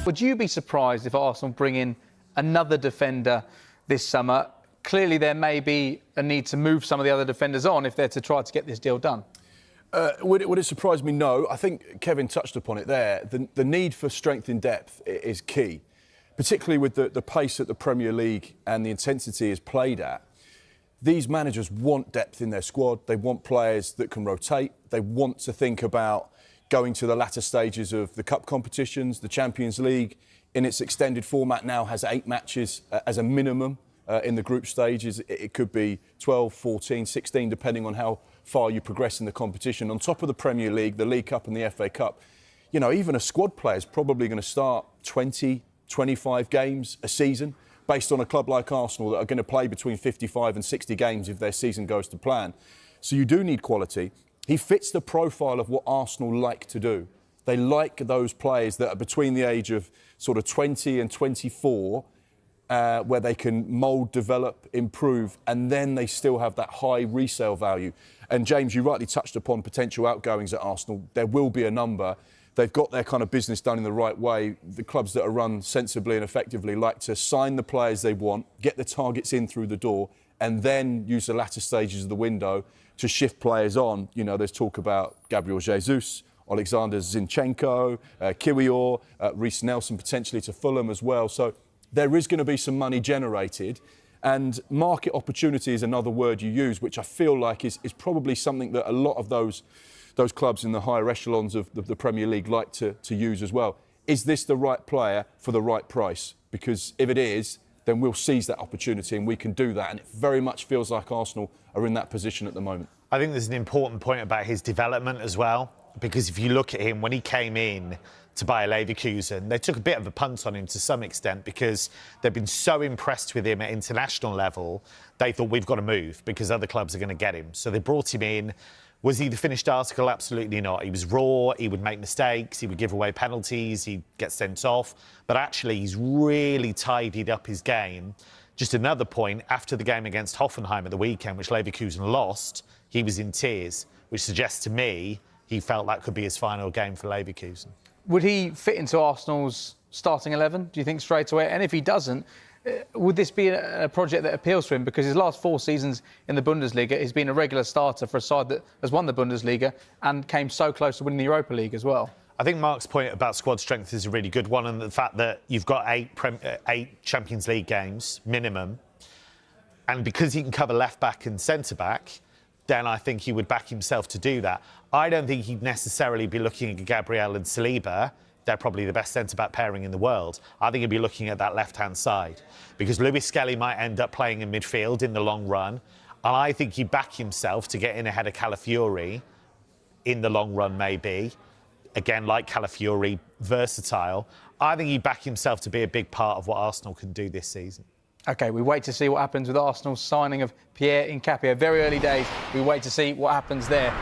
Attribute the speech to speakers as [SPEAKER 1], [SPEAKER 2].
[SPEAKER 1] Would you be surprised if Arsenal bring in another defender this summer? Clearly, there may be a need to move some of the other defenders on if they're to try to get this deal done.
[SPEAKER 2] Would it surprise me? No. I think Kevin touched upon it there. The need for strength in depth is key, particularly with the pace that the Premier League and the intensity is played at. These managers want depth in their squad. They want players that can rotate. They want to think about going to the latter stages of the cup competitions. The Champions League, in its extended format, now has 8 matches as a minimum in the group stages. It could be 12, 14, 16, depending on how far you progress in the competition. On top of the Premier League, the League Cup and the FA Cup, you know, even a squad player is probably going to start 20, 25 games a season, based on a club like Arsenal that are going to play between 55 and 60 games if their season goes to plan. So you do need quality. He fits the profile of what Arsenal like to do. They like those players that are between the age of sort of 20 and 24, where they can mould, develop, improve, and then they still have that high resale value. And James, you rightly touched upon potential outgoings at Arsenal. There will be a number. They've got their kind of business done in the right way. The clubs that are run sensibly and effectively like to sign the players they want, get the targets in through the door, and then use the latter stages of the window to shift players on. You know, there's talk about Gabriel Jesus, Alexander Zinchenko, Kiwior, Reece Nelson potentially to Fulham as well. So there is going to be some money generated. And market opportunity is another word you use, which I feel like is probably something that a lot of those clubs in the higher echelons of the Premier League like to use as well. Is this the right player for the right price? Because if it is, then we'll seize that opportunity and we can do that. And it very much feels like Arsenal are in that position at the moment.
[SPEAKER 3] I think there's an important point about his development as well, because if you look at him, when he came in to Bayer Leverkusen, they took a bit of a punt on him to some extent because they've been so impressed with him at international level, they thought we've got to move because other clubs are going to get him. So they brought him in. Was he the finished article? Absolutely not. He was raw, he would make mistakes, he would give away penalties, he'd get sent off. But actually, he's really tidied up his game. Just another point, after the game against Hoffenheim at the weekend, which Leverkusen lost, he was in tears, which suggests to me he felt that could be his final game for Leverkusen.
[SPEAKER 1] Would he fit into Arsenal's starting 11, do you think, straight away? And if he doesn't, would this be a project that appeals to him? Because his last 4 seasons in the Bundesliga, he's been a regular starter for a side that has won the Bundesliga and came so close to winning the Europa League as well.
[SPEAKER 3] I think Mark's point about squad strength is a really good one, and the fact that you've got 8 Champions League games minimum, and because he can cover left-back and centre-back, then I think he would back himself to do that. I don't think he'd necessarily be looking at Gabriel and Saliba. They're probably the best centre-back pairing in the world. I think he'd be looking at that left-hand side because Lewis Skelly might end up playing in midfield in the long run. And I think he'd back himself to get in ahead of Calafiori in the long run, maybe. Again, like Calafiori, versatile. I think he'd back himself to be a big part of what Arsenal can do this season.
[SPEAKER 1] OK, we wait to see what happens with Arsenal's signing of Pierre Nkapia. Very early days. We wait to see what happens there.